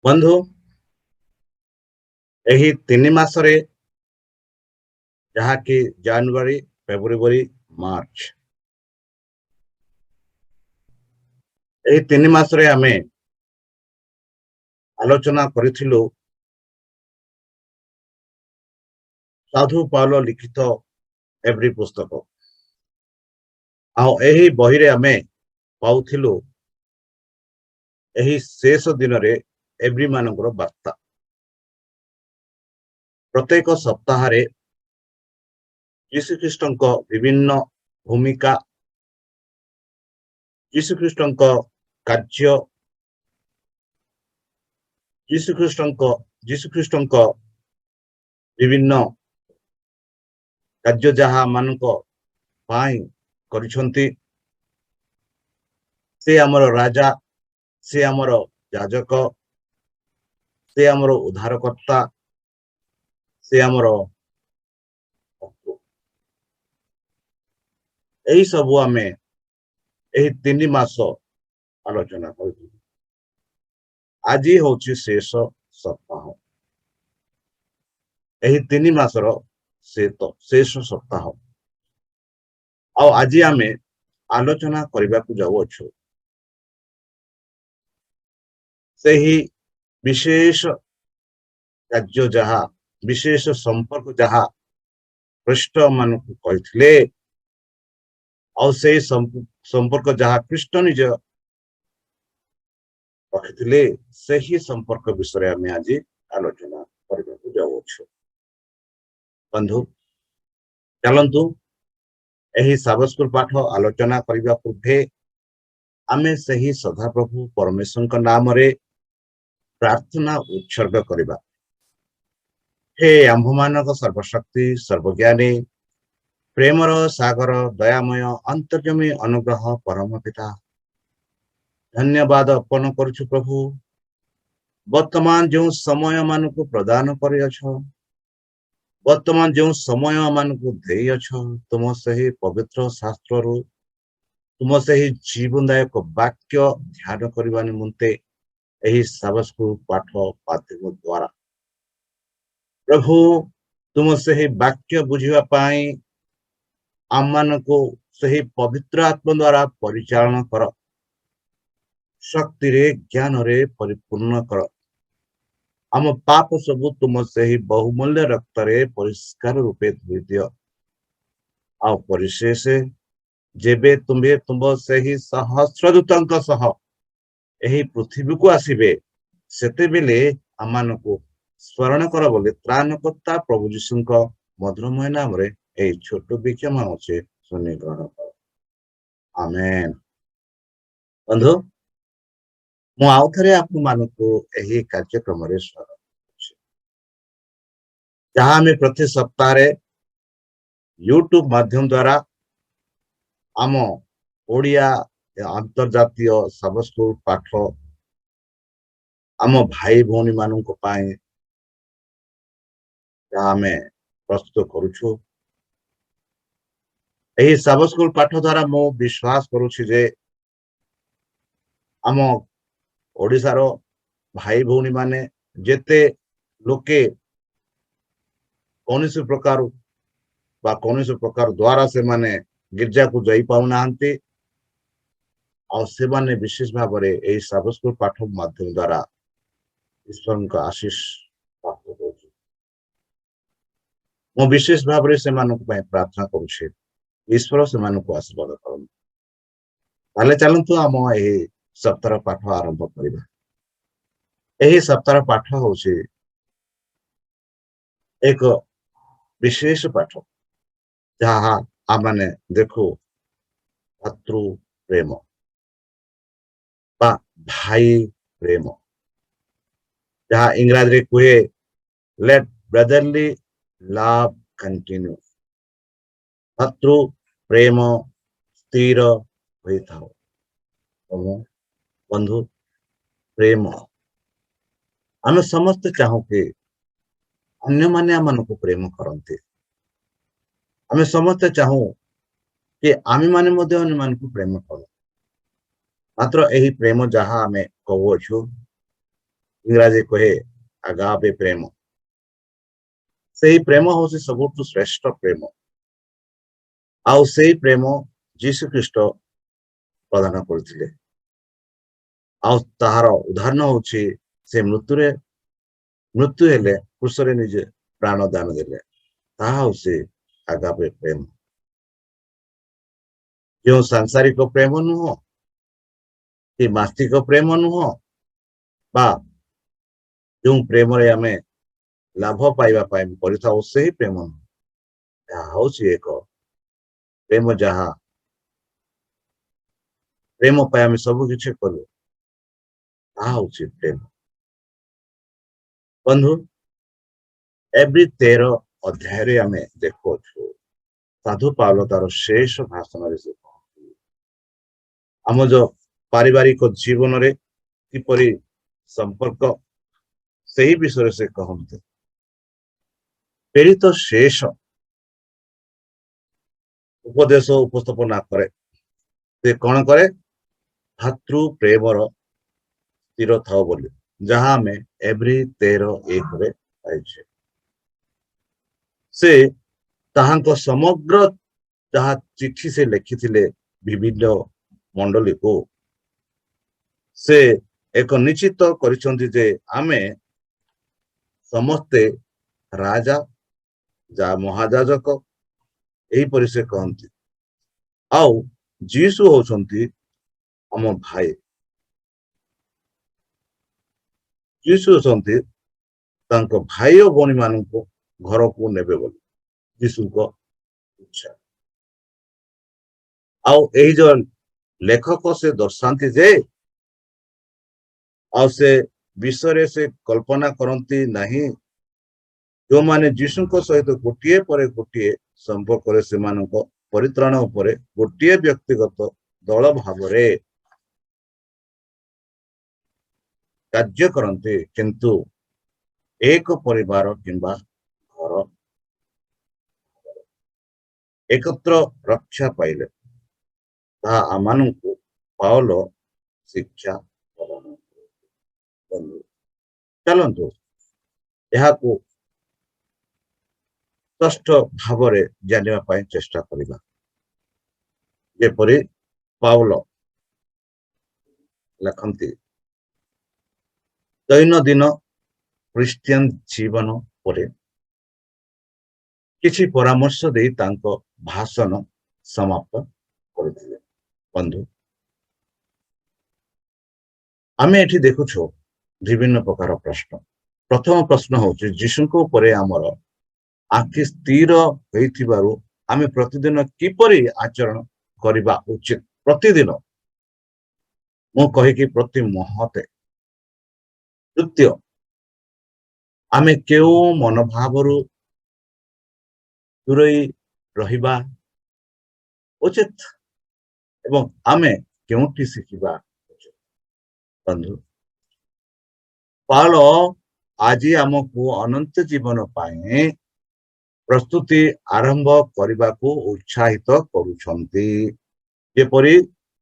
ବନ୍ଧୁ, ଏହି 3 ମାସରେ ଯାହାକି ଜାନୁଆରୀ, ଫେବୃଆରୀ, ମାର୍ଚ୍ଚ, ଏହି 3 ମାସରେ ଆମେ ଆଲୋଚନା କରିଥିଲୁ ସାଧୁ ପାଉଲ ଲିଖିତ ଏଭ୍ରି ପୁସ୍ତକ। ଆଉ ଏହି ବହିରେ ଆମେ ପାଉଥିଲୁ ଏହି ଶେଷ ଦିନରେ ଏଭ୍ରି ମାନଙ୍କର ବାର୍ତ୍ତା। ପ୍ରତ୍ୟେକ ସପ୍ତାହରେ ଯୀଶୁଖ୍ରୀଷ୍ଟଙ୍କ ବିଭିନ୍ନ ଭୂମିକା, ଯୀଶୁଖ୍ରୀଷ୍ଟଙ୍କ କାର୍ଯ୍ୟ, ଯୀଶୁଖ୍ରୀଷ୍ଟଙ୍କ ବିଭିନ୍ନ କାର୍ଯ୍ୟ ଯାହା ମାନଙ୍କ ପାଇଁ କରିଛନ୍ତି। ସେ ଆମର ରାଜା, ସେ ଆମର ଯାଜକ, ସେ ଆମର ଉଦ୍ଧାରକର୍ତ୍ତା, ସେ ଆମର ଏହି ସବୁ ଆମେ ଏହି 3 ମାସ ଆଲୋଚନା କରିଛୁ। ଆଜି ହଉଛି ଶେଷ ସପ୍ତାହ, ଏହି 3 ମାସର ଶେଷ ସପ୍ତାହ। ଆଉ ଆଜି ଆମେ ଆଲୋଚନା କରିବାକୁ ଯାଉଅଛୁ ସେହି ବିଶେଷ କାର୍ଯ୍ୟ ଯାହା, ବିଶେଷ ସମ୍ପର୍କ ଯାହା ଖ୍ରୀଷ୍ଟ ମାନଙ୍କୁ କହିଥିଲେ, ଆଉ ସେଇ ସମ୍ପର୍କ ଯାହା ଖ୍ରୀଷ୍ଟ ନିଜ ରଖିଥିଲେ, ସେହି ସମ୍ପର୍କ ବିଷୟରେ ଆମେ ଆଜି ଆଲୋଚନା କରିବାକୁ ଯାଉଅଛୁ। ବନ୍ଧୁ, ଚାଲନ୍ତୁ ଏହି ସାବତ ସ୍କୁଲ ପାଠ ଆଲୋଚନା କରିବା ପୂର୍ବେ ଆମେ ସେହି ସଦାପ୍ରଭୁ ପରମେଶ୍ୱରଙ୍କ ନାମରେ ପ୍ରାର୍ଥନା ଉତ୍ସର୍ଗ କରିବା। ହେ ଆମ୍ଭମାନଙ୍କ ସର୍ବଶକ୍ତି, ସର୍ବଜ୍ଞାନୀ, ପ୍ରେମର ସାଗର, ଦୟାମୟ, ଅନ୍ତର୍ଜମୀ, ଅନୁଗ୍ରହ ପରମ ପିତା, ଧନ୍ୟବାଦ ଅର୍ପଣ କରୁଛୁ ପ୍ରଭୁ। ବର୍ତ୍ତମାନ ଯେଉଁ ସମୟ ମାନଙ୍କୁ ପ୍ରଦାନ କରିଅଛ, ବର୍ତ୍ତମାନ ଯେଉଁ ସମୟ ମାନଙ୍କୁ ଦେଇଅଛ, ତୁମ ସେହି ପବିତ୍ର ଶାସ୍ତ୍ରରୁ ତୁମ ସେହି ଜୀବନଦାୟକ ବାକ୍ୟ ଧ୍ୟାନ କରିବା ନିମନ୍ତେ ଏହି ସାବତ ସ୍କୁଲ ପାଠ ମାଧ୍ୟମ ଦ୍ୱାରା ପ୍ରଭୁ ତୁମ ସେହି ବାକ୍ୟ ବୁଝିବା ପାଇଁ ଆମମାନଙ୍କୁ ସେହି ପବିତ୍ର ଆତ୍ମା ଦ୍ୱାରା ପରିଚାଳନା କର, ଶକ୍ତିରେ, ଜ୍ଞାନରେ ପରିପୂର୍ଣ୍ଣ କର। ଆମ ପାପ ସବୁ ତୁମ ସେହି ବହୁମୂଲ୍ୟ ରକ୍ତରେ ପରିଷ୍କାର ରୂପେ ଧୋଇ ଦିଅ। ଆଉ ପରିଶେଷ ଯେବେ ତୁମେ ତୁମ ସେହି ସହସ୍ରଦୂତଙ୍କ ସହ ଏହି ପୃଥିବୀକୁ ଆସିବେ, ସେତେବେଳେ ଆମମାନଙ୍କୁ ସ୍ମରଣ କର ବୋଲି ତ୍ରାଣକର୍ତ୍ତା ପ୍ରଭୁ ଯୀଶୁଙ୍କ ମଧୁରମୟ ନାମରେ ଏହି ଛୋଟ ବିକ୍ଷମ ଅଛି, ଶୁଣି ଗ୍ରହଣ କର। ଆମେନ। ବନ୍ଧୁ, ମୁଁ ଆଉ ଥରେ ଆପଣମାନଙ୍କୁ ଏହି କାର୍ଯ୍ୟକ୍ରମରେ ସ୍ୱାଗତ କରୁଛି, ଯାହା ଆମେ ପ୍ରତି ସପ୍ତାହରେ ୟୁଟ୍ୟୁବ ମାଧ୍ୟମ ଦ୍ୱାରା ଆମ ଓଡ଼ିଆ ଆନ୍ତର୍ଜାତୀୟ ସାବତ ସ୍କୁଲ ପାଠ ଆମ ଭାଇ ଭଉଣୀ ମାନଙ୍କ ପାଇଁ ଯାହା ଆମେ ପ୍ରସ୍ତୁତ କରୁଛୁ। ଏହି ସାବତ ସ୍କୁଲ ପାଠ ଦ୍ୱାରା ମୁଁ ବିଶ୍ୱାସ କରୁଛି ଯେ ଆମ ଓଡ଼ିଶାର ଭାଇ ଭଉଣୀ ମାନେ ଯେତେ ଲୋକେ କୌଣସି ପ୍ରକାର ଦ୍ୱାରା ସେମାନେ ଗିର୍ଜାକୁ ଯାଇ ପାଉନାହାନ୍ତି, ଆଉ ସେମାନେ ବିଶେଷ ଭାବରେ ଏହି ସାବତ ସ୍କୁଲ ପାଠ ମାଧ୍ୟମ ଦ୍ୱାରା ଈଶ୍ୱରଙ୍କ ଆଶୀଷ ପ୍ରାପ୍ତ କରୁଛି। ମୁଁ ବିଶେଷ ଭାବରେ ସେମାନଙ୍କ ପାଇଁ ପ୍ରାର୍ଥନା କରୁଛି, ଈଶ୍ୱର ସେମାନଙ୍କୁ ଆଶୀର୍ବାଦ କରନ୍ତୁ। ତାହେଲେ ଚାଲନ୍ତୁ ଆମ ଏହି ସପ୍ତାହ ପାଠ ଆରମ୍ଭ କରିବା। ଏହି ସପ୍ତାହ ପାଠ ହଉଛି ଏକ ବିଶେଷ ପାଠ, ଯାହା ଆମେ ଦେଖୁ ଭାତୃ ପ୍ରେମ ବା ଭାଇ ପ୍ରେମ, ଯାହା ଇଂରାଜୀରେ କୁହେ ଲେଟ୍ ବ୍ରଦରଲି ଲଭ୍ କଣ୍ଟିନ୍ୟୁ। ଭାତୃ ପ୍ରେମ ସ୍ଥିର ହୋଇଥାଉ। ବନ୍ଧୁ, ପ୍ରେମ ଆମେ ସମସ୍ତେ ଚାହୁଁ କି ଅନ୍ୟମାନେ ଆମମାନଙ୍କୁ ପ୍ରେମ କରନ୍ତି। ଆମେ ସମସ୍ତେ ଚାହୁଁ କି ଆମେମାନେ ମଧ୍ୟ ଅନ୍ୟମାନଙ୍କୁ ପ୍ରେମ କରୁ। ମାତ୍ର ଏହି ପ୍ରେମ ଯାହା ଆମେ କହୁଅଛୁ, इंग्राजी कहे आगापे प्रेम। से प्रेम हूँ सबुठ श्रेष्ठ प्रेम। आउ से प्रेम जीशु ख्रीस्ट प्रदान करथिले। आउ ताहार उदाहरण होछि से मृत्यु हेले क्रूसरे निजे प्राण दान देले। ताहा होछि आगापे प्रेम। जो सांसारिक प्रेम नुह कि मास्तिक प्रेम नुह बा जो प्रेम रे आमे लाभ पाइबा करथाउ से प्रेम होछि एक प्रेम जहा प्रेम आम सब किछि कलु ताहा होछि प्रेम। बंधु एवरी 13 अध्याय आम देखु साधु पावल तार शेष भाषण से आम जो पारिवारिक जीवन रे किपरि संपर्क से ही विषय से कहते प्रेरित शेष उपदेश उपस्थापना करे से कौन करे भातृ प्रेमर स्थिर था बोली जहां में एवरी 13:1 रे पाइछे। से ताहांको समग्र जहाँ चिठी से लिखिथिले विभिन्न मंडली को से एक निश्चित करिसंती जे आमे समस्ते राजा जा महाजाजक यही परि से कहती आउ जीसु होचंती हम भाई जीसु होचंती तांको भाई और भौणी माननको घर को नेबे बोली जीसु को इच्छा। आउ एही जो लेखक से दर्शांती जे आउ से विषय से कल्पना करती नहीं जो माने जीसु को सहित गोटे पर गोटे संपर्क से परित्राण उपरे गोटे व्यक्तिगत दल भाव कार्य करते किंतु एक परिवार किंबा घर एकत्र रक्षा पाइले ताहा आमानंकु पावल शिक्षा प्रदान करते। चलंतु यहाकु स्पष्ट भाव जानिबा पाई चेष्टा करिबा जेपरि पावल लिखंती दैनंदिन क्रिश्चियन जीवन पर किछि परामर्श दे तांको भाषण समाप्त करथिले। बंधु आमे एठी देखुछो विभिन्न प्रकार प्रश्न। प्रथम प्रश्न होछि जीशुको परे हमर आखि स्थिर होइथिबारु आमे प्रतिदिन किपरि आचरण करिबा उचित प्रतिदिन मु कहि कि प्रति मुहूर्ते। द्वितीय आमे केउ मनोभावरु दूरई रहिबा उचित एवं आमे केउठी शिखिबा उचित। बंधु पाल आज आमको अनंत जीवन पाए प्रस्तुति आरंभ करने को उत्साहित करुछंती जेपरि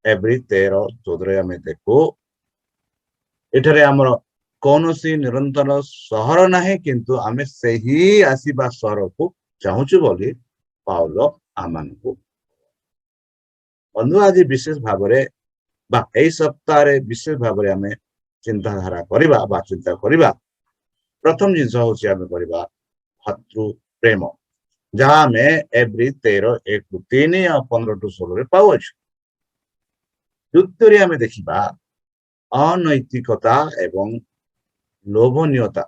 एवरी 13:14 आमे देखो एठारे हमर कौनसी निरंतर सहर नाही किंतु आमे सही आसीबा सहर को चाहूचु बोली पावल आमानकु। बंधु आज विशेष भाव बा एई सप्ताह रे विशेष भाव आमे चिंताधारा करिबा बा चिंता करिबा प्रथम जिनस होछि आमे करिबा भातृ प्रेम जहाँ में एवरी 13:1-3 और 15-16 रे पाउछ। द्वितीय आमे देखिबा अनैतिकता एवं लोभनीयता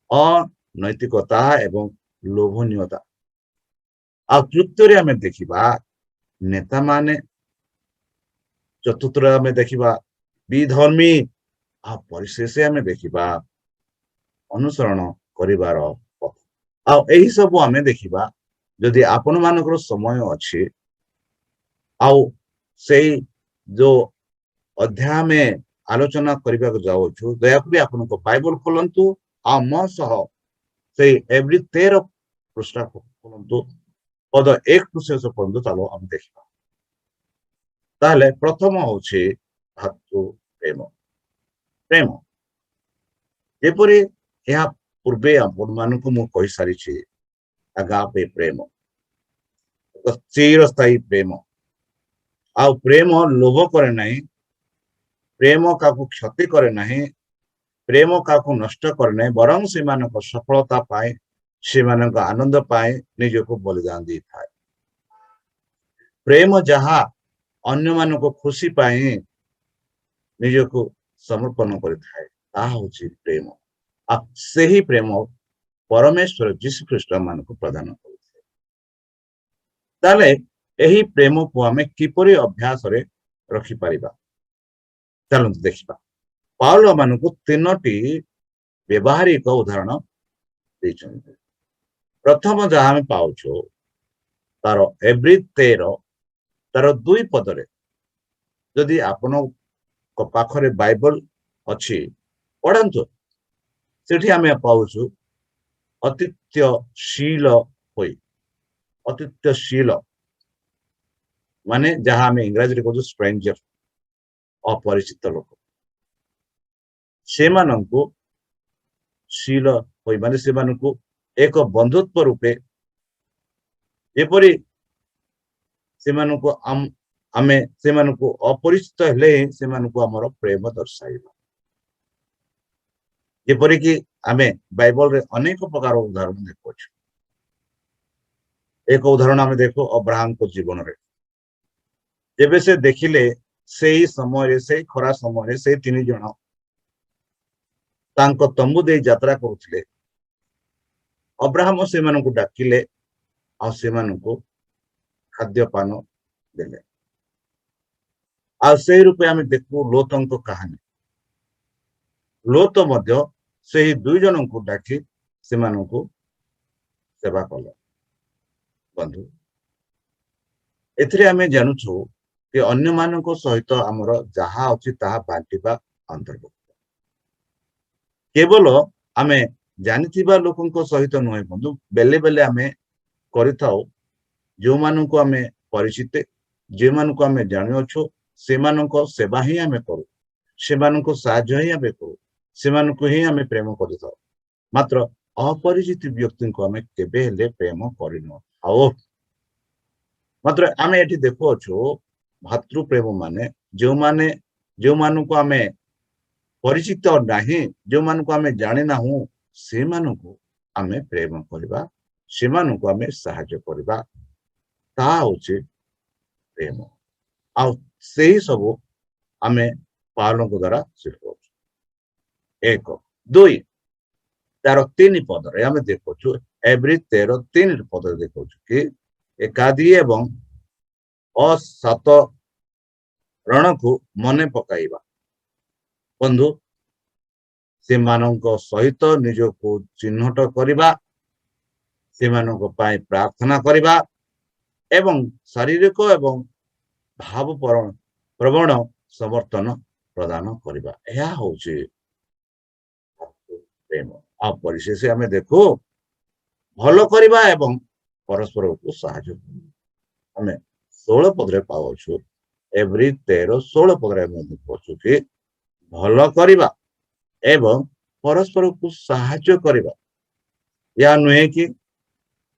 अनैतिकता एवं लोभनीयता आ तृतीय आमे देखिबा नेता माने। चतुर्थ आमे देखिबा विधर्मी आ परिशेष आमे देखिबा अनुसरण करिवार पथ। आ एही सब आमे देखिबा जदि आपण मानकर समय अछि आउ सेई जो अध्याय में आलोचना करबा को जाउछु दयाकरी आपनको बाइबल खोलंतु आ म सह सेई एवरी 13 पृष्ठ खोलंतु पद 1-6 पर्यंत चलो हम देखिबा। ताहले प्रथम होछि भातृ प्रेम। प्रेम ଯେପରି ଏହା ପୂର୍ବେ ଆପଣମାନଙ୍କୁ ମୁଁ କହିସାରିଛି ଆଗାପେ ପ୍ରେମ ଏକ ଚିରସ୍ଥାୟୀ ପ୍ରେମ। ଆଉ ପ୍ରେମ ଲୋଭ କରେ ନାହିଁ, ପ୍ରେମ କାହାକୁ କ୍ଷତି କରେ ନାହିଁ, ପ୍ରେମ କାହାକୁ ନଷ୍ଟ କରେ ନାହିଁ, ବରଂ ସେମାନଙ୍କ ସଫଳତା ପାଇଁ ସେମାନଙ୍କ ଆନନ୍ଦ ପାଇଁ ନିଜକୁ ବଳିଦାନ ଦେଇଥାଏ। ପ୍ରେମ ଯାହା ଅନ୍ୟମାନଙ୍କ ଖୁସି ପାଇଁ ନିଜକୁ ସମର୍ପଣ କରିଥାଏ ତାହା ହଉଛି ପ୍ରେମ। ଆଉ ସେହି ପ୍ରେମ ପରମେଶ୍ୱର ଯୀଶୁଖ୍ରୀଷ୍ଟ ମାନଙ୍କୁ ପ୍ରଦାନ କରିଥାଏ। ତାହେଲେ ଏହି ପ୍ରେମକୁ ଆମେ କିପରି ଅଭ୍ୟାସରେ ରଖିପାରିବା? ଚାଲନ୍ତୁ ଦେଖିବା। ପାଉଲ ମାନଙ୍କୁ 3ଟି ବ୍ୟବହାରିକ ଉଦାହରଣ ଦେଇଛନ୍ତି। ପ୍ରଥମ ଯାହା ଆମେ ପାଉଛୁ ତାର ଏବ୍ରି 13 ତାର 2 ପଦରେ, ଯଦି ଆପଣଙ୍କ ପାଖରେ ବାଇବଲ ଅଛି ପଢନ୍ତୁ, ସେଠି ଆମେ ପାଉଛୁ ଅତିଥ୍ୟଶୀଳ ହୋଇ। ଅତିଥ୍ୟଶୀଳ ମାନେ ଯାହା ଆମେ ଇଂରାଜୀରେ କହୁଛୁ ଷ୍ଟ୍ରେଞ୍ଜର, ଅପରିଚିତ ଲୋକ, ସେମାନଙ୍କୁ ଶୀଳ ହୋଇ ମାନେ ସେମାନଙ୍କୁ ଏକ ବନ୍ଧୁତ୍ୱ ରୂପେ, ଯେପରି ସେମାନଙ୍କୁ ଆମେ ସେମାନଙ୍କୁ ଅପରିଚିତ ହେଲେ ସେମାନଙ୍କୁ ଆମର ପ୍ରେମ ଦର୍ଶାଇବା। ଯେପରିକି ଆମେ ବାଇବଲରେ ଅନେକ ପ୍ରକାର ଉଦାହରଣ ଦେଖୁଛୁ। ଏକ ଉଦାହରଣ ଆମେ ଦେଖୁ ଅବ୍ରାହମଙ୍କ ଜୀବନରେ। ଯେବେ ସେ ଦେଖିଲେ ସେଇ ସମୟରେ, ସେଇ ଖରା ସମୟରେ ସେ 3 ଜଣ ତାଙ୍କ ତମ୍ବୁ ଦେଇ ଯାତ୍ରା କରୁଥିଲେ। ଅବ୍ରାହମ ସେମାନଙ୍କୁ ଡାକିଲେ ଆଉ ସେମାନଙ୍କୁ ଖାଦ୍ୟପାନ ଦେଲେ। ଆଉ ସେଇ ରୂପେ ଆମେ ଦେଖୁ ଲୋତଙ୍କ କାହାଣୀ। ଲୋତ ମଧ୍ୟ ସେହି 2 ଜଣଙ୍କୁ ଡାକି ସେମାନଙ୍କୁ ସେବା କଲେ। ବନ୍ଧୁ, ଏଥିରେ ଆମେ ଜାଣୁଛୁ ଯେ ଅନ୍ୟମାନଙ୍କ ସହିତ ଆମର ଯାହା ଅଛି ତାହା ବାଣ୍ଟିବା ଅନ୍ତର୍ଭୁକ୍ତ। କେବଳ ଆମେ ଜାଣିଥିବା ଲୋକଙ୍କ ସହିତ ନୁହେଁ ବନ୍ଧୁ, ବେଲେ ବେଲେ ଆମେ କରିଥାଉ ଯେଉଁମାନଙ୍କୁ ଆମେ ପରିଚିତ, ଯେଉଁମାନଙ୍କୁ ଆମେ ଜାଣିଅଛୁ ସେମାନଙ୍କ ସେବା ହିଁ ଆମେ କରୁ, ସେମାନଙ୍କୁ ସାହାଯ୍ୟ ହିଁ ଆମେ କରୁ, ସେମାନଙ୍କୁ ହିଁ ଆମେ ପ୍ରେମ କରିଥାଉ। ମାତ୍ର ଅପରିଚିତ ବ୍ୟକ୍ତିଙ୍କୁ ଆମେ କେବେ ହେଲେ ପ୍ରେମ କରିନଥାଉ। ମାତ୍ର ଆମେ ଏଠି ଦେଖୁଅଛୁ ଭାତୃ ପ୍ରେମ ମାନେ ଯେଉଁମାନଙ୍କୁ ଆମେ ପରିଚିତ ନାହିଁ, ଯେଉଁମାନଙ୍କୁ ଆମେ ଜାଣିନାହୁଁ, ସେମାନଙ୍କୁ ଆମେ ପ୍ରେମ କରିବା, ସେମାନଙ୍କୁ ଆମେ ସାହାଯ୍ୟ କରିବା, ତାହା ହଉଛି ପ୍ରେମ। ଆଉ ସେହି ସବୁ ଆମେ ପାଉଲଙ୍କ ଦ୍ୱାରା ଶିଖୁଅଛୁ। 1 2 ତାର 3 ପଦରେ ଆମେ ଦେଖୁଛୁ, ଏବ୍ରି 13 3 ପଦରେ ଦେଖୁଛୁ କି ଏକାଦୀ ଏବଂ ଅସାଧାରଣକୁ ମନେ ପକାଇବା। ବନ୍ଧୁ, ସେମାନଙ୍କ ସହିତ ନିଜକୁ ଚିହ୍ନଟ କରିବା, ସେମାନଙ୍କ ପାଇଁ ପ୍ରାର୍ଥନା କରିବା ଏବଂ ଶାରୀରିକ ଏବଂ ଭାବ ପ୍ରବଣ ସମର୍ଥନ ପ୍ରଦାନ କରିବା, ଏହା ହଉଛି ପ୍ରେମ। ଆଉ ପରିଶେଷ ଆମେ ଦେଖୁ ଭଲ କରିବା ଏବଂ ପରସ୍ପରକୁ ସାହାଯ୍ୟ କରିବା। ଆମେ 16 ପଦରେ ପାଉଛୁ, ଏବ୍ରି 13 16 ପଦରେ ଆମେ ଦେଖୁଛୁ କି ଭଲ କରିବା ଏବଂ ପରସ୍ପରକୁ ସାହାଯ୍ୟ କରିବା। ଏହା ନୁହେଁ କି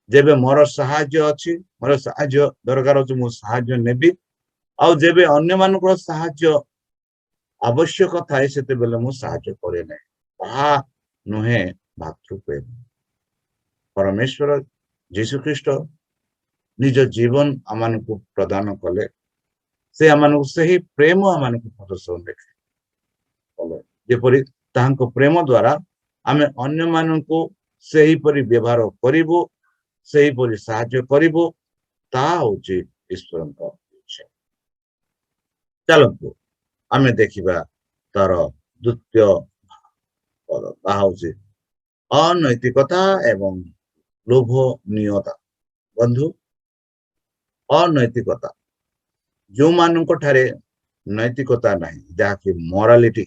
ଯେବେ ମୋର ସାହାଯ୍ୟ ଅଛି, ମୋର ସାହାଯ୍ୟ ଦରକାର ଅଛି, ମୁଁ ସାହାଯ୍ୟ ନେବି, ଆଉ ଯେବେ ଅନ୍ୟମାନଙ୍କର ସାହାଯ୍ୟ ଆବଶ୍ୟକ ଥାଏ ସେତେବେଳେ ମୁଁ ସାହାଯ୍ୟ କରେ ନାହିଁ। ତାହା ନୁହେଁ ଭାତୃପ୍ରେମ। ପରମେଶ୍ୱର ଯୀଶୁଖ୍ରୀଷ୍ଟ ନିଜ ଜୀବନ ଆମମାନଙ୍କୁ ପ୍ରଦାନ କଲେ, ସେ ଆମମାନଙ୍କୁ ସେହି ପ୍ରେମ ଆମମାନଙ୍କୁ ପ୍ରଦର୍ଶନ ଦେଖେ କଲେ, ଯେପରି ତାହାଙ୍କ ପ୍ରେମ ଦ୍ୱାରା ଆମେ ଅନ୍ୟମାନଙ୍କୁ ସେହିପରି ବ୍ୟବହାର କରିବୁ, ସେହିପରି ସାହାଯ୍ୟ କରିବୁ, ତାହା ହଉଛି ଈଶ୍ୱରଙ୍କ ଇଚ୍ଛା। ଚାଲନ୍ତୁ ଆମେ ଦେଖିବା ତାର 2ୟ ପଦ, ତାହା ହଉଛି ଅନୈତିକତା ଏବଂ ଲୋଭନୀୟତା। ବନ୍ଧୁ, ଅନୈତିକତା, ଯେଉଁମାନଙ୍କ ଠାରେ ନୈତିକତା ନାହିଁ, ଯାହାକି ମୋରାଲିଟି,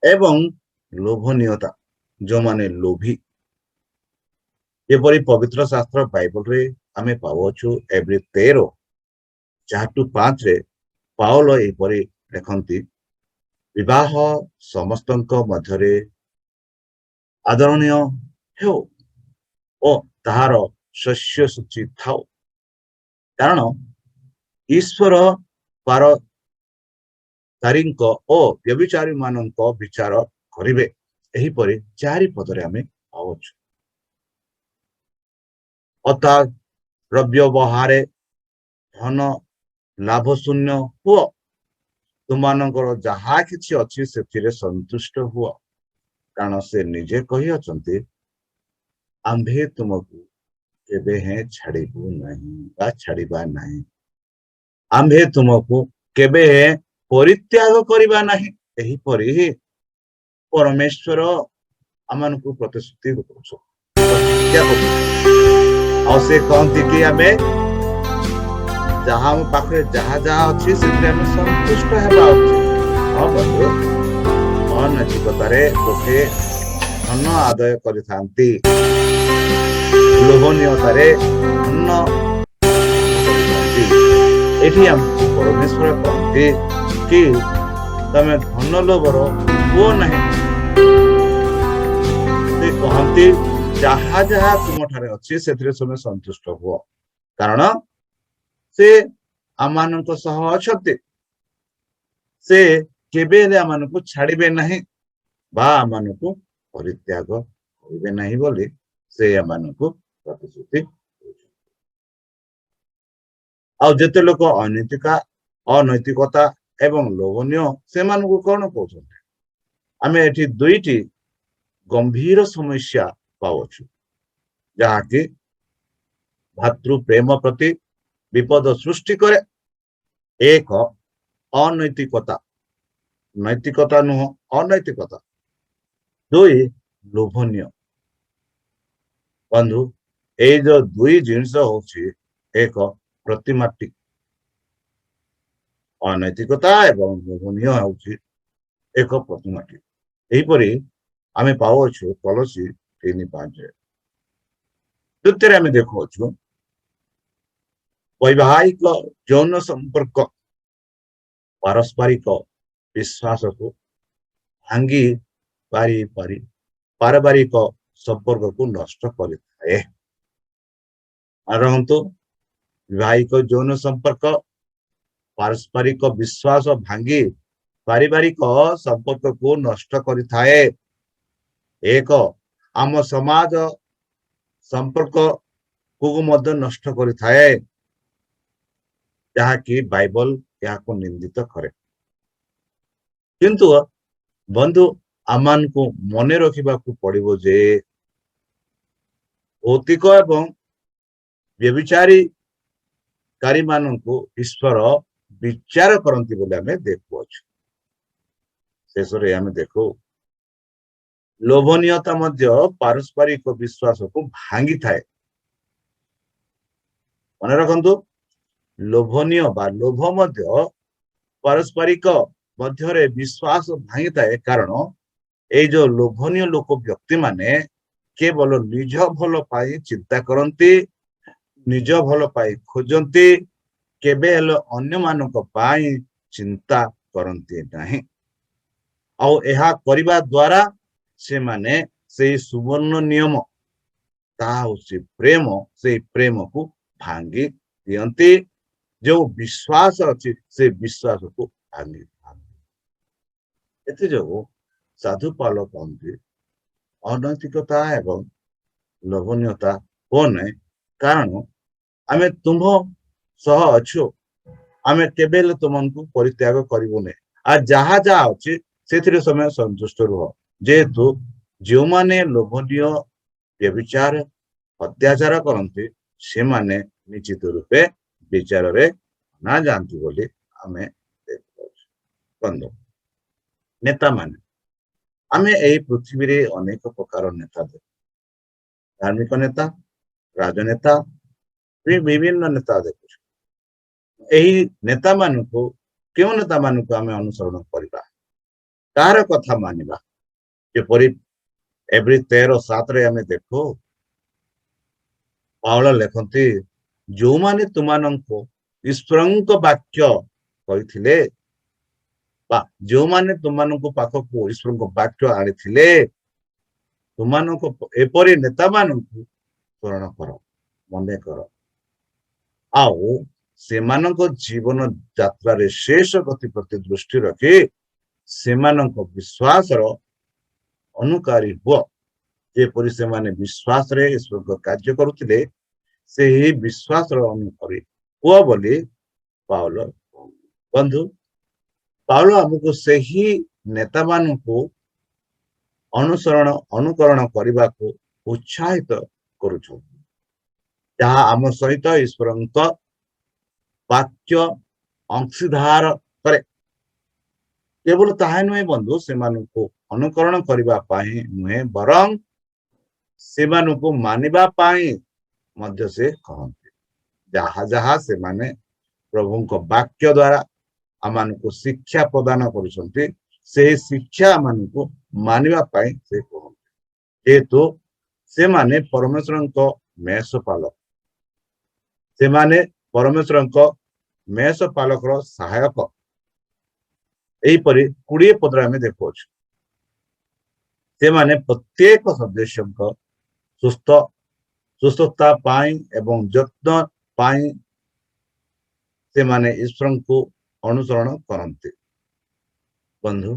ଏବଂ ଲୋଭନୀୟତା, ଯେଉଁମାନେ ଲୋଭୀ। ଯେପରି ପବିତ୍ର ଶାସ୍ତ୍ର ବାଇବଲରେ ଆମେ ପାଉଛୁ ଏବ୍ରି 13 4-5 ପାଉଲ ଏହିପରି ଲେଖନ୍ତି विवाह समस्त मध्य आदरणीय हो और ताहार शस्य सूची थाओ कारण ईश्वर पारतारीଙ୍କ ଓ ବ୍ୟଭିଚାରୀ ମାନଙ୍କ ବିଚାର କରିବେ ଏହିପରି ଚାରି ପଦରେ ଆମେ ପାଉଛୁ ଅର୍ଥାତ୍ ଦ୍ରବ୍ୟ ବହାରେ ଧନ ଲାଭ ଶୂନ୍ୟ ହୁଅ ତୁମମାନଙ୍କର ଯାହା କିଛି ଅଛି ସେଥିରେ ସନ୍ତୁଷ୍ଟ ହୁଅ କାରଣ ସେ ନିଜେ କହିଅଛନ୍ତି ଆମ୍ଭେ ତୁମକୁ କେବେ ହେଁ ଛାଡ଼ିବୁ ନାହିଁ ବା ଛାଡ଼ିବା ନାହିଁ ଆମ୍ଭେ ତୁମକୁ କେବେ ହେଁ ପରିତ୍ୟାଗ କରିବା ନାହିଁ ଏହିପରି ପରମେଶ୍ୱର ଆମମାନଙ୍କୁ ପ୍ରତିଶ୍ରୁତି ଦଉଛନ୍ତି ଆଉ ସେ କହନ୍ତି କି ଆମେ ଯାହା ଆମ ପାଖରେ ଯାହା ଯାହା ଅଛି ସେଥିରେ ଆମେ ସନ୍ତୁଷ୍ଟ ହେବା ଉଚିତ ହଁ ବନ୍ଧୁ ଅନୈତିକତାରେ ଲୋକେ ଧନ ଆଦାୟ କରିଥାନ୍ତି ଲୋଭନୀୟତାରେ ଧନ ଏଠି ଆମକୁ ପରମେଶ୍ୱର କହନ୍ତି କି ତମେ ଧନ ଲୋଭର ହୁଅ ନାହିଁ ସେ କହନ୍ତି ଯାହା ଯାହା ତୁମଠାରେ ଅଛି ସେଥିରେ ତମେ ସନ୍ତୁଷ୍ଟ ହୁଅ କାରଣ ସେ ଆମମାନଙ୍କ ସହ ଅଛନ୍ତି ସେ କେବେ ହେଲେ ଆମମାନଙ୍କୁ ଛାଡ଼ିବେ ନାହିଁ ବା ଆମମାନଙ୍କୁ ପରିତ୍ୟାଗ କରିବେ ନାହିଁ ବୋଲି ସେ ଆମମାନଙ୍କୁ ପ୍ରତିଶ୍ରୁତି ଦେଉଛନ୍ତି ଆଉ ଯେତେ ଲୋକ ଅନୈତିକତା ଏବଂ ଲୋଭନୀୟ ସେମାନଙ୍କୁ କଣ କହୁଛନ୍ତି ଆମେ ଏଠି ଦୁଇଟି ଗମ୍ଭୀର ସମସ୍ୟା ପାଉଛୁ ଯାହାକି ଭାତୃ ପ୍ରେମ ପ୍ରତି विपद सृष्टि करे एक अनैतिकता नैतिकता नुह अनैतिकता दुई लोभनीय बंधु ये जो दुई जिनस होची एक प्रतिमाटी अनैतिकता एवं लोभनीय होची एक प्रतिमाटी एहीपरि आमे पावछु कलसी 3:5 द्वितीय आमे देखोछु वैवाहिक यौन संपर्क पारस्परिक विश्वास को भांगी पारी पारी पारिवारिक संपर्क को नष्ट करिथाए आरंतु वैवाहिक यौन संपर्क पारस्परिक विश्वास भांगी पारिवारिक संपर्क को नष्ट करिथाए एक आम समाज संपर्क को मध्य नष्ट करिथाए जहाँकि बाइबल यहाँ निंदित करे किंतु बंधु आमान को मन रखा पड़ो जे भौतिक एवं व्यभिचारी कारी मानू ईश्वर विचार करती बोले आम देखुअछु शेष आम देखो लोभनीयता मध्य पारस्परिक विश्वास को भांगी थाए मन रखु लोभनीय बा लोभ मध्य पारस्परिक मध्य विश्वास भांगी थाए कारण ये जो लोभनीय लोक व्यक्ति माने केवल निज भल पाई चिंता करती निज भल पाई खोजती केबे हेले अन्य मानक पाई चिंता करती नहीं आउ एहा करिबा द्वारा से माने से सुवर्ण नियम ता होछि प्रेम से प्रेम को भांगी दियंती जो विश्वास अच्छी से विश्वास को भांगी एते जो साधु पाल कहते अनैतिकता एवं लोभनीयता हो नहीं कारण आमे तुम सह अच्छु आमे केबे तुमको परित्याग करिवु नै आ जहा जहा अछि सेथिरे समय संतुष्ट रुह जेहेतु जो माने लोभनीय व्यभिचार अत्याचार करते से माने निश्चित रूपे विचार रे ना जानती बोली आमे बंधु नेता माने आमे एही पृथ्वी रे अनेक प्रकार नेता दे धार्मिक नेता राजनेता विभिन्न नेता देखु एही नेता मानू क्यों नेता मानू आमे अनुसरण करिबा तार कथा मानिबा जेपरि एवरी 13:7 रे आमे देखो पावल लेखन्ति जो माने तुमानंको ईश्वरंक वाक्य कहिथिले ବା ଯେଉଁମାନେ ତୁମମାନଙ୍କୁ ପାଖକୁ ଈଶ୍ୱରଙ୍କ ବାକ୍ୟ ଆଣିଥିଲେ ତୁମମାନଙ୍କ ଏପରି ନେତାମାନଙ୍କୁ ସ୍ମରଣ କର, ମନେ କର। ଆଉ ସେମାନଙ୍କ ଜୀବନ ଯାତ୍ରାରେ ଶେଷ ଗତି ପ୍ରତି ଦୃଷ୍ଟି ରଖି ସେମାନଙ୍କ ବିଶ୍ୱାସର ଅନୁକାରୀ ହୁଅ। ଯେପରି ସେମାନେ ବିଶ୍ୱାସରେ ଈଶ୍ୱରଙ୍କ କାର୍ଯ୍ୟ କରୁଥିଲେ ସେହି ବିଶ୍ୱାସର ଅନୁକାରୀ ହୁଅ ବୋଲି ପାଉଲ। ବନ୍ଧୁ, ପାଉଲ ଆମକୁ ସେହି ନେତାମାନଙ୍କୁ ଅନୁକରଣ କରିବାକୁ ଉତ୍ସାହିତ କରୁଛନ୍ତି, ଯାହା ଆମ ସହିତ ଈଶ୍ୱରଙ୍କ ବାକ୍ୟ ଅଂଶୀଦାର କରେ। କେବଳ ତାହା ନୁହେଁ ବନ୍ଧୁ, ସେମାନଙ୍କୁ ଅନୁକରଣ କରିବା ପାଇଁ ନୁହେଁ ବରଂ ସେମାନଙ୍କୁ ମାନିବା ପାଇଁ ମଧ୍ୟ ସେ କହନ୍ତି। ଯାହା ଯାହା ସେମାନେ ପ୍ରଭୁଙ୍କ ବାକ୍ୟ ଦ୍ୱାରା ଆମମାନଙ୍କୁ ଶିକ୍ଷା ପ୍ରଦାନ କରୁଛନ୍ତି ସେହି ଶିକ୍ଷା ମାନଙ୍କୁ ମାନିବା ପାଇଁ ସେ କହନ୍ତି, ଯେହେତୁ ସେମାନେ ପରମେଶ୍ୱରଙ୍କ ମେଷ ପାଲକ। ସେମାନେ ପରମେଶ୍ୱରଙ୍କ ମେଷ ପାଲକର ସହାୟକ। ଏହିପରି 20 ପଦରେ ଆମେ ଦେଖୁଅଛୁ ସେମାନେ ପ୍ରତ୍ୟେକ ସଦସ୍ୟଙ୍କ ସୁସ୍ଥତା ପାଇଁ ଏବଂ ଯତ୍ନ ପାଇଁ ସେମାନେ ଈଶ୍ୱରଙ୍କୁ ଅନୁସରଣ କରନ୍ତି। ବନ୍ଧୁ,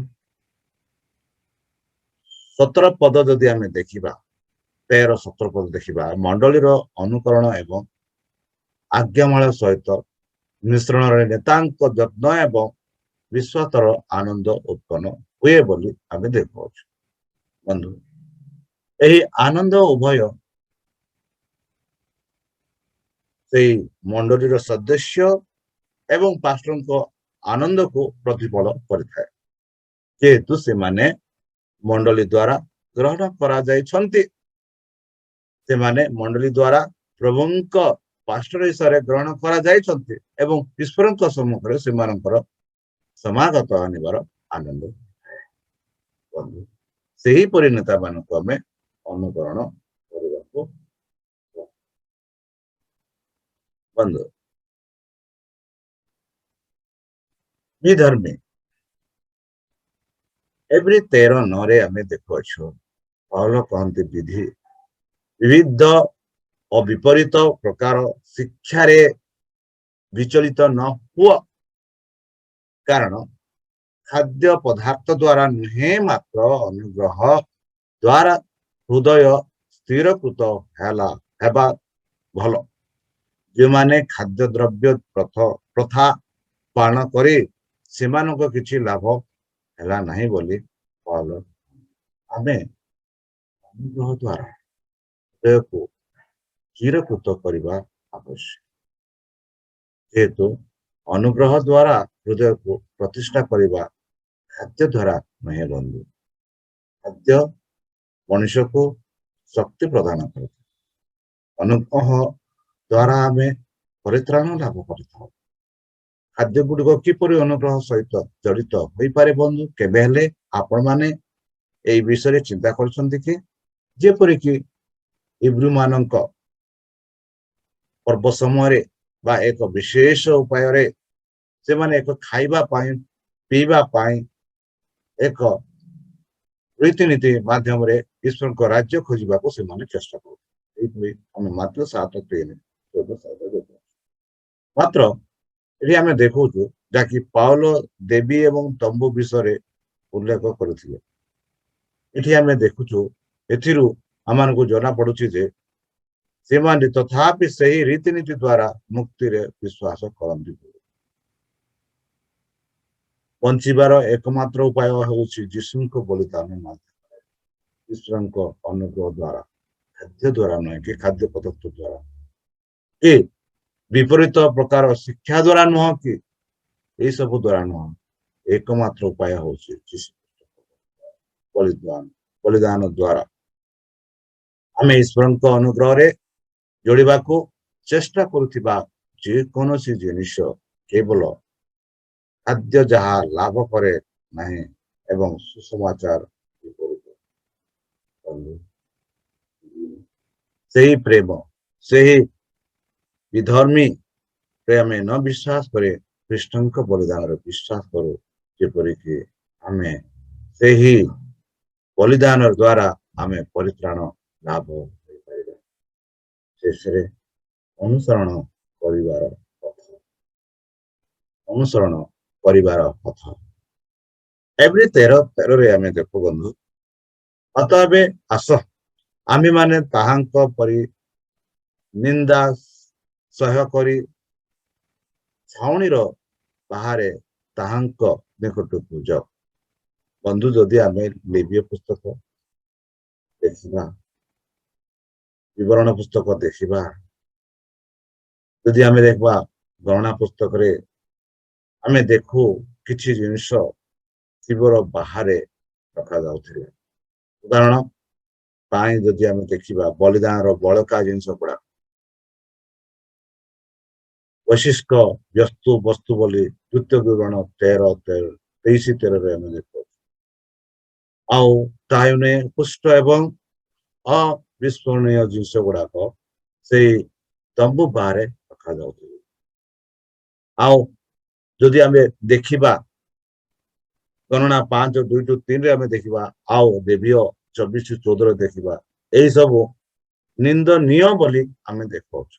17 ପଦ ଯଦି ଆମେ ଦେଖିବା, 13-17 ପଦ ଦେଖିବା, ମଣ୍ଡଳୀର ଅନୁକରଣ ଏବଂ ଆଜ୍ଞାମାଳ ସହିତ ମିଶ୍ରଣରେ ନେତାଙ୍କ ଯତ୍ନ ଏବଂ ବିଶ୍ୱାସର ଆନନ୍ଦ ଉତ୍ପନ୍ନ ହୁଏ ବୋଲି ଆମେ ଦେଖୁଅଛୁ। ବନ୍ଧୁ, ଏହି ଆନନ୍ଦ ଉଭୟ ସେଇ ମଣ୍ଡଳୀର ସଦସ୍ୟ ଏବଂ ପାଷ୍ଟରଙ୍କ ଆନନ୍ଦକୁ ପ୍ରତିଫଳ କରିଥାଏ, ଯେହେତୁ ସେମାନେ ମଣ୍ଡଳୀ ଦ୍ୱାରା ଗ୍ରହଣ କରାଯାଇଛନ୍ତି। ସେମାନେ ମଣ୍ଡଳୀ ଦ୍ୱାରା ପ୍ରଭୁଙ୍କ ପାଷ୍ଟର ହିସାବରେ ଗ୍ରହଣ କରାଯାଇଛନ୍ତି ଏବଂ ଈଶ୍ୱରଙ୍କ ସମ୍ମୁଖରେ ସେମାନଙ୍କର ସମାଗତ ଆଣିବାର ଆନନ୍ଦ। ବନ୍ଧୁ, ସେହିପରି ନେତାମାନଙ୍କୁ ଆମେ ଅନୁକରଣ କରିବାକୁ। ବନ୍ଧୁ, ବିଧର୍ମୀ ଏଭ୍ରି 13:9 ଆମେ ଦେଖୁଅଛୁ ପାଉଲ କହନ୍ତି ବିବିଧ ଓ ବିପରୀତ ପ୍ରକାର ଶିକ୍ଷାରେ ବିଚଳିତ ନ ହୁଅ, କାରଣ ଖାଦ୍ୟ ପଦାର୍ଥ ଦ୍ୱାରା ନୁହେଁ ମାତ୍ର ଅନୁଗ୍ରହ ଦ୍ୱାରା ହୃଦୟ ସ୍ଥିରକୃତ ହେବା ଭଲ। ଯେଉଁମାନେ ଖାଦ୍ୟ ଦ୍ରବ୍ୟ ପ୍ରଥା ପାଳନ କରି ସେମାନଙ୍କ କିଛି ଲାଭ ହେଲା ନାହିଁ ବୋଲି ପାଉଲ। ଆମେ ଅନୁଗ୍ରହ ଦ୍ୱାରା ହୃଦୟକୁ ସ୍ଥିରକୃତ କରିବା ଆବଶ୍ୟକ, ଯେହେତୁ ଅନୁଗ୍ରହ ଦ୍ୱାରା ହୃଦୟକୁ ପ୍ରତିଷ୍ଠା କରିବା ଖାଦ୍ୟ ଦ୍ୱାରା ନୁହେଁ। ବନ୍ଧୁ, ଖାଦ୍ୟ ମଣିଷକୁ ଶକ୍ତି ପ୍ରଦାନ କରିଥାଏ, ଅନୁଗ୍ରହ ଦ୍ୱାରା ଆମେ ପରିତ୍ରାଣ ଲାଭ କରିଥାଉ। ଖାଦ୍ୟ ଗୁଡ଼ିକ କିପରି ଅନୁଗ୍ରହ ସହିତ ଜଡ଼ିତ ହୋଇପାରେ ବନ୍ଧୁ? କେବେ ହେଲେ ଆପଣମାନେ ଏହି ବିଷୟରେ ଚିନ୍ତା କରିଛନ୍ତି କି? ଯେପରିକି ଇବ୍ରୁମାନଙ୍କ ପର୍ବ ସମୟରେ ବା ଏକ ବିଶେଷ ଉପାୟରେ ସେମାନେ ଏକ ଖାଇବା ପାଇଁ ପିଇବା ପାଇଁ ଏକ ରୀତିନୀତି ମାଧ୍ୟମରେ ଈଶ୍ୱରଙ୍କ ରାଜ୍ୟ ଖୋଜିବାକୁ ସେମାନେ ଚେଷ୍ଟା କରନ୍ତି। ଏଇଭଳି ଆମେ ମାତ୍ର 7:3 ମାତ୍ର ଏଠି ଆମେ ଦେଖୁଛୁ ଯାହାକି ପାଉଲ ଦେବୀ ଏବଂ ତମ୍ବୁ ବିଷୟରେ ଉଲ୍ଲେଖ କରିଥିଲେ। ଏଠି ଆମେ ଦେଖୁଛୁ, ଏଥିରୁ ଆମମାନଙ୍କୁ ଜଣା ପଡୁଛି ଯେ ସେମାନେ ତଥାପି ସେହି ରୀତିନୀତି ଦ୍ୱାରା ମୁକ୍ତିରେ ବିଶ୍ୱାସ କରନ୍ତି। ବଞ୍ଚିବାର ଏକମାତ୍ର ଉପାୟ ହେଉଛି ଯୀଶୁଙ୍କ ବଳିଦାନ ମାଧ୍ୟମରେ, ଈଶ୍ୱରଙ୍କ ଅନୁଗ୍ରହ ଦ୍ୱାରା, ଖାଦ୍ୟ ଦ୍ୱାରା ନୁହେଁ କି ଖାଦ୍ୟ ପଦାର୍ଥ ଦ୍ୱାରା କି ବିପରୀତ ପ୍ରକାର ଶିକ୍ଷା ଦ୍ୱାରା ନୁହଁ କି ଏସବୁ ଦ୍ୱାରା ନୁହଁ। ଏକମାତ୍ର ଉପାୟ ହେଉଛି ବଳିଦାନ ଦ୍ୱାରା ଆମେ ଈଶ୍ୱରଙ୍କ ଅନୁଗ୍ରହରେ ଯୋଡ଼ିବାକୁ ଚେଷ୍ଟା କରୁଥିବା ଯେକୌଣସି ଜିନିଷ କେବଳ ଖାଦ୍ୟ ଯାହା ଲାଭ କରେ ନାହିଁ ଏବଂ ସୁସମାଚାର ବିପରୀତ। ସେହି ପ୍ରେମ, ସେହି ବିଧର୍ମୀ ଆମେ ନ ବିଶ୍ୱାସ କରି ଖ୍ରୀଷ୍ଟଙ୍କ ବଳିଦାନରେ ବିଶ୍ୱାସ କରୁ, ଯେପରିକି ଆମେ ସେହି ବଳିଦାନ ଦ୍ୱାରା ଆମେ ପରିତ୍ରାଣ ଲାଭ କରିପାରିବା। ଶେଷରେ ଅନୁସରଣ କରିବାର ପଥ ଅନୁସରଣ କରିବାର ପଥ ଏଭ୍ରି 13:13 ଆମେ ଦେଖୁ ବନ୍ଧୁ, ଅତଏବ ଆସ ଆମେମାନେ ତାହାଙ୍କ ପରି ନିନ୍ଦା ସହ୍ୟ କରି ଛାଉଣିର ବାହାରେ ତାହାଙ୍କ ନିକଟକୁ ଯାଉ। ବନ୍ଧୁ, ଯଦି ଆମେ ଲେବୀୟ ପୁସ୍ତକ ଦେଖିବା, ବିବରଣ ପୁସ୍ତକ ଦେଖିବା, ଯଦି ଆମେ ଦେଖିବା ଗଣନା ପୁସ୍ତକରେ ଆମେ ଦେଖୁ କିଛି ଜିନିଷ ଶିବର ବାହାରେ ରଖାଯାଉଥିଲା। ଉଦାହରଣ ପାଇଁ ଯଦି ଆମେ ଦେଖିବା ବଳିଦାନର ବଳକା ଜିନିଷ ଗୁଡା ବୈଶିଷ୍କ ବସ୍ତୁ ବୋଲି ଦ୍ୱିତୀୟ ବିବରଣ 23:13 ଆମେ ଦେଖୁ। ଆଉ ତାହା ନୁହେଁ, ପୁଷ୍ଟ ଏବଂ ଅବିସ୍ମରଣୀୟ ଜିନିଷ ଗୁଡାକ ସେଇ ତମ୍ବୁ ବାହାରେ ରଖାଯାଉଥିଲା। ଆଉ ଯଦି ଆମେ ଦେଖିବା ଗଣନା 5:2-3 ଆମେ ଦେଖିବା, ଆଉ ଦେବୀୟ 24:14 ଦେଖିବା, ଏଇ ସବୁ ନିନ୍ଦନୀୟ ବୋଲି ଆମେ ଦେଖାଉଛୁ।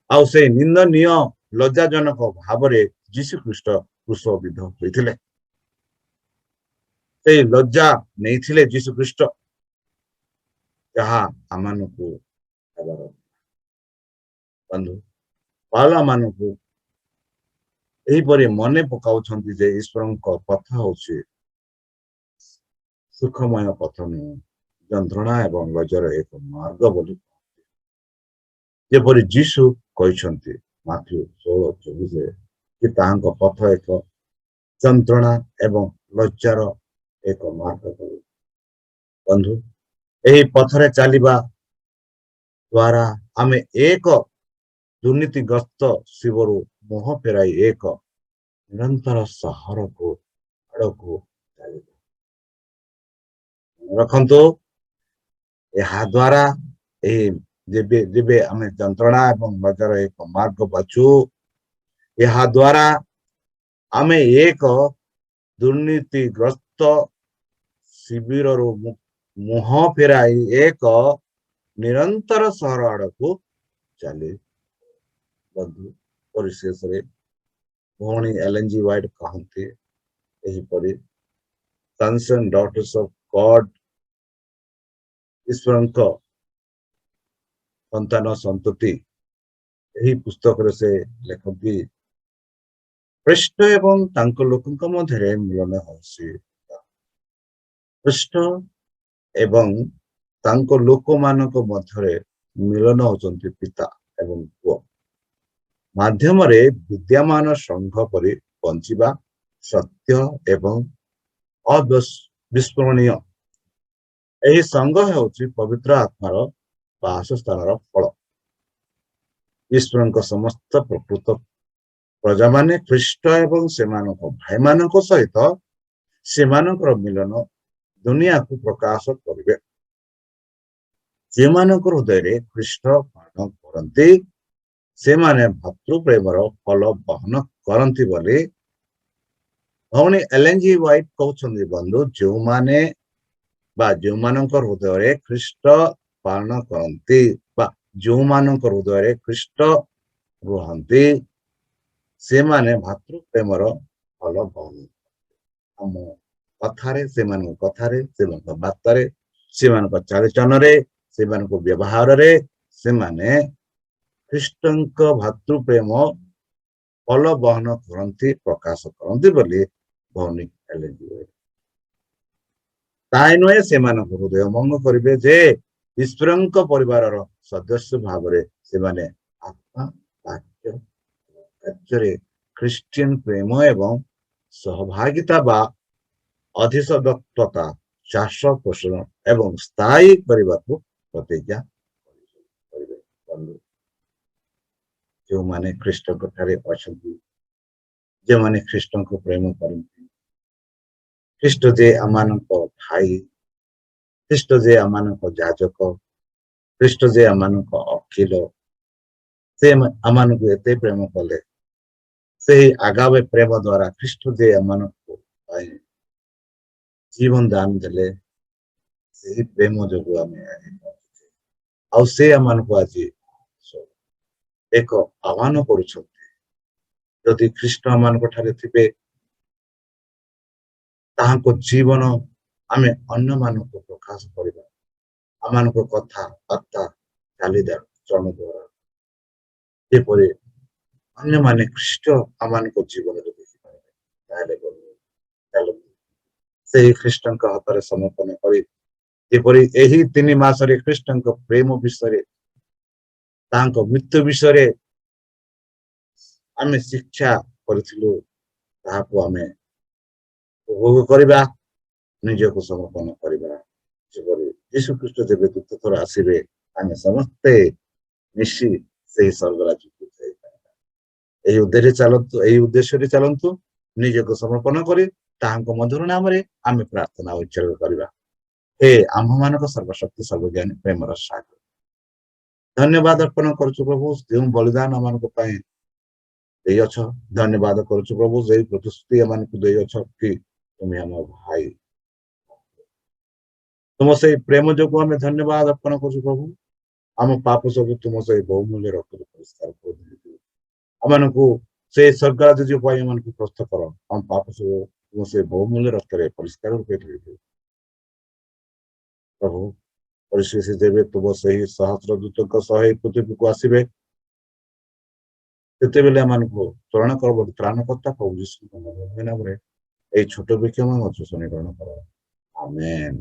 ଆଉ ସେଇ ନିନ୍ଦନୀୟ ଲଜ୍ଜାଜନକ ଭାବରେ ଯୀଶୁ ଖ୍ରୀଷ୍ଟ କ୍ରୁଶବିଦ୍ଧ ହୋଇଥିଲେ। ସେଇ ଲଜ୍ଜା ନେଇଥିଲେ ଯୀଶୁ ଖ୍ରୀଷ୍ଟ, ଯାହା ଆମମାନଙ୍କୁ ହେବାର। ବନ୍ଧୁ, ପାଉଲ ମାନଙ୍କୁ ଏହିପରି ମନେ ପକାଉଛନ୍ତି ଯେ ଈଶ୍ୱରଙ୍କ ପଥ ହେଉଛି ସୁଖମୟ ପଥ ନୁହେଁ, ଯନ୍ତ୍ରଣା ଏବଂ ଲଜ୍ଜାର ଏକ ମାର୍ଗ ବୋଲି, ଯେପରି ଯୀଶୁ କହିଛନ୍ତି ମାଥ୍ୟୁ 16:24 କି ତାହାଙ୍କ ପଥ ଏକ ଯନ୍ତ୍ରଣା ଏବଂ ଲଜ୍ଜାର ଏକ ମାର୍ଗ ବୋଲି। ବନ୍ଧୁ, ଏହି ପଥରେ ଚାଲିବା ଦ୍ୱାରା ଆମେ ଏକ ଦୁର୍ନୀତିଗ୍ରସ୍ତ ଶିବରୁ ମୁହଁ ଫେରାଇ ଏକ ନିରନ୍ତର ସହରକୁ ଆଡ଼କୁ ଚାଲିବା। ରଖନ୍ତୁ, ଏହା ଦ୍ୱାରା ଏହି ଯେବେ ଆମେ ଯନ୍ତ୍ରଣା ଏବଂ ଲଜ୍ଜାର ଏକ ମାର୍ଗ ବାଛୁ, ଏହା ଦ୍ୱାରା ଆମେ ଏକ ଦୁର୍ନୀତିଗ୍ରସ୍ତ ଶିବିରରୁ ମୁହଁ ଫେରାଇ ଏକ ନିରନ୍ତର ସହର ଆଡ଼କୁ ଚାଲି। ବନ୍ଧୁ, ପରିଶେଷରେ ଭଉଣୀ ଏଲେନ୍ ଜି ହ୍ୱାଇଟ୍ କହନ୍ତି ଏହିପରି, ସନ୍ସ ଆଣ୍ଡ ଡଟର୍ସ ଅଫ ଗଡ୍, ଈଶ୍ୱରଙ୍କ ସନ୍ତାନ ସନ୍ତତି, ଏହି ପୁସ୍ତକରେ ସେ ଲେଖନ୍ତି, ଖ୍ରୀଷ୍ଟ ଏବଂ ତାଙ୍କ ଲୋକଙ୍କ ମଧ୍ୟରେ ମିଳନ ହେଉଛି। ଖ୍ରୀଷ୍ଟ ଏବଂ ତାଙ୍କ ଲୋକମାନଙ୍କ ମଧ୍ୟରେ ମିଳନ ହେଉଛନ୍ତି ପିତା ଏବଂ ପୁଅ ମାଧ୍ୟମରେ ବିଦ୍ୟମାନ ସଂଘ ପରି ବଞ୍ଚିବା ସତ୍ୟ ଏବଂ ଅବିସ୍ମରଣୀୟ। ଏହି ସଂଘ ହେଉଛି ପବିତ୍ର ଆତ୍ମାର ବାସସ୍ଥାନର ଫଳ। ଈଶ୍ୱରଙ୍କ ସମସ୍ତ ପ୍ରକୃତ ପ୍ରଜାମାନେ ଖ୍ରୀଷ୍ଟ ଏବଂ ସେମାନଙ୍କ ଭାଇମାନଙ୍କ ସହିତ ସେମାନଙ୍କର ମିଳନ ଦୁନିଆକୁ ପ୍ରକାଶ କରିବେ। ଯେଉଁମାନଙ୍କ ହୃଦୟରେ ଖ୍ରୀଷ୍ଟ ପାଳନ କରନ୍ତି ସେମାନେ ଭାତୃ ପ୍ରେମର ଫଳ ବହନ କରନ୍ତି ବୋଲି ଭଉଣୀ ଏଲେନ୍ ଜି ହ୍ୱାଇଟ୍ କହୁଛନ୍ତି। ବନ୍ଧୁ, ଯେଉଁମାନଙ୍କ ହୃଦୟରେ ଖ୍ରୀଷ୍ଟ ପାଳନ କରନ୍ତି ବା ଯେଉଁମାନଙ୍କ ହୃଦୟରେ ଖ୍ରୀଷ୍ଟ ରୁହନ୍ତି ସେମାନେ ଭାତୃ ପ୍ରେମର ଫଳ ବହନ କରନ୍ତି। ଆମ କଥାରେ, ସେମାନଙ୍କ ବାର୍ତ୍ତାରେ, ସେମାନଙ୍କ ଚାଲିଚଳନରେ, ସେମାନଙ୍କ ବ୍ୟବହାରରେ ସେମାନେ ଖ୍ରୀଷ୍ଟଙ୍କ ଭାତୃ ପ୍ରେମ ଫଳ ବହନ କରନ୍ତି, ପ୍ରକାଶ କରନ୍ତି ବୋଲି ଭଉଣୀ ଏଲେନ୍ ଜି ହ୍ୱାଇଟ୍। ତାହା ନୁହେଁ ସେମାନଙ୍କ ହୃଦୟ ଭଙ୍ଗ କରିବେ ଯେ ଈଶ୍ୱରଙ୍କ ପରିବାରର ସଦସ୍ୟ ଭାବରେ ସେମାନେ ଆତ୍ମା, ବାକ୍ୟ, କାର୍ଯ୍ୟରେ ଖ୍ରୀଷ୍ଟିଆନ ପ୍ରେମ ଏବଂ ସହଭାଗିତା ବା ଅଧିସଦତ୍ୱତା ଚାଷ ପୋଷଣ ଏବଂ ସ୍ଥାୟୀ କରିବାକୁ ପ୍ରତିଜ୍ଞା କରିବେ। ଯେଉଁମାନେ ଖ୍ରୀଷ୍ଟଙ୍କ ଠାରେ ଅଛନ୍ତି, ଯେଉଁମାନେ ଖ୍ରୀଷ୍ଟଙ୍କୁ ପ୍ରେମ କରନ୍ତି, ଖ୍ରୀଷ୍ଟ ଯେ ଆମମାନଙ୍କ ଭାଇ, ଖ୍ରୀଷ୍ଟ ଯେ ଆମମାନଙ୍କ ଯାଜକ, ଖ୍ରୀଷ୍ଟ ଯେ ଆମମାନଙ୍କ ଅଖିଲ, ସେ ଆମମାନଙ୍କୁ ଏତେ ପ୍ରେମ କଲେ, ସେହି ଆଗାମୀ ପ୍ରେମ ଦ୍ୱାରା ଖ୍ରୀଷ୍ଟ ଯେ ଆମମାନଙ୍କୁ ପାଇଁ ଜୀବନ ଦାନ ଦେଲେ ସେହି ପ୍ରେମ ଯୋଗୁଁ ଆମେ ଆଜି ବଞ୍ଚୁଛେ। ଆଉ ସେ ଆମମାନଙ୍କୁ ଆଜି ଏକ ଆହ୍ୱାନ କରୁଛନ୍ତି, ଯଦି ଖ୍ରୀଷ୍ଟ ଆମମାନଙ୍କ ଠାରେ ଥିବେ ତାହାଙ୍କ ଜୀବନ ଆମେ ଅନ୍ୟମାନଙ୍କୁ ପ୍ରକାଶ କରିବା, ଆମମାନଙ୍କ କଥାବାର୍ତ୍ତା ଚଳନ ଦ୍ୱାରା ଯେପରି ଅନ୍ୟମାନେ ଖ୍ରୀଷ୍ଟ ଆମମାନଙ୍କ ଜୀବନରେ ଦେଖିପାରିବେ। ତାହେଲେ ଚାଲନ୍ତୁ ସେହି ଖ୍ରୀଷ୍ଟଙ୍କ ହାତରେ ସମର୍ପଣ କରି ଯେପରି ଏହି 3 ମାସରେ ଖ୍ରୀଷ୍ଟଙ୍କ ପ୍ରେମ ବିଷୟରେ, ତାଙ୍କ ମୃତ୍ୟୁ ବିଷୟରେ ଆମେ ଶିକ୍ଷା କରିଥିଲୁ, ତାହାକୁ ଆମେ ଉପଭୋଗ କରିବା, ନିଜକୁ ସମର୍ପଣ କରିବା। ଯେପରି ଯୀଶୁ ଖ୍ରୀଷ୍ଟ ଯେବେ ଦ୍ୱିତୀୟ ଥର ଆସିବେ ଆମେ ସମସ୍ତେ ମିଶି ସେହି ସ୍ୱର୍ଗରାଜ୍ୟକୁ ଯାଇପାରିବା। ଏହି ଉଦ୍ଦେଶ୍ୟରେ ଚାଲନ୍ତୁ ନିଜକୁ ସମର୍ପଣ କରି ତାହାଙ୍କ ମଧୁର ନାମରେ ଆମେ ପ୍ରାର୍ଥନା ଉଚ୍ଚାରଣ କରିବା। ହେ ଆମ୍ଭମାନଙ୍କ ସର୍ବଶକ୍ତି ସର୍ବଜ୍ଞାନୀ ପ୍ରେମର ସାଗର, ଧନ୍ୟବାଦ ଅର୍ପଣ କରୁଛୁ ପ୍ରଭୁ, ଯେଉଁ ବଳିଦାନ ଆମମାନଙ୍କ ପାଇଁ ଦେଇଅଛ। ଧନ୍ୟବାଦ କରୁଛୁ ପ୍ରଭୁ, ସେହି ପ୍ରତିଶ୍ରୁତି ଏମାନଙ୍କୁ ଦେଇଅଛ କି ତୁମେ ଆମ ଭାଇ। ତୁମ ସେଇ ପ୍ରେମ ଯୋଗୁଁ ଆମେ ଧନ୍ୟବାଦ ଅର୍ପଣ କରୁଛୁ ପ୍ରଭୁ। ଆମ ପାପ ସବୁ ତୁମ ସେଇ ବହୁମୂଲ୍ୟ ରକ୍ତରେ ପରିଷ୍କାର କରିଦେଇଛୁ। ଆମମାନଙ୍କୁ ସେଇ ସ୍ୱର୍ଗରାଜ୍ୟ ପାଇଁ ଏମାନଙ୍କୁ ପ୍ରସ୍ତୁତ କର। ଆମ ପାପ ସବୁ ତୁମ ସେଇ ବହୁମୂଲ୍ୟ ରକ୍ତରେ ପରିଷ୍କାର ରୂପେ ଧରିଦିଅ ପ୍ରଭୁ। ପରିଶେଷ ଯେବେ ତୁମ ସେହି ସହସ୍ର ଦୂତଙ୍କ ସହ ଏହି ପୃଥିବୀକୁ ଆସିବେ, ସେତେବେଳେ ଏମାନଙ୍କୁ ତ୍ରାଣ କର ବୋଲି ତ୍ରାଣକର୍ତ୍ତା ପ୍ରଭୁ ଯୀଶୁଙ୍କ ନାମରେ ଏହି ଛୋଟ ବିକ୍ଷମ ମଧ୍ୟ ଶୁଣି ଗ୍ରହଣ କର। ଆମେନ୍।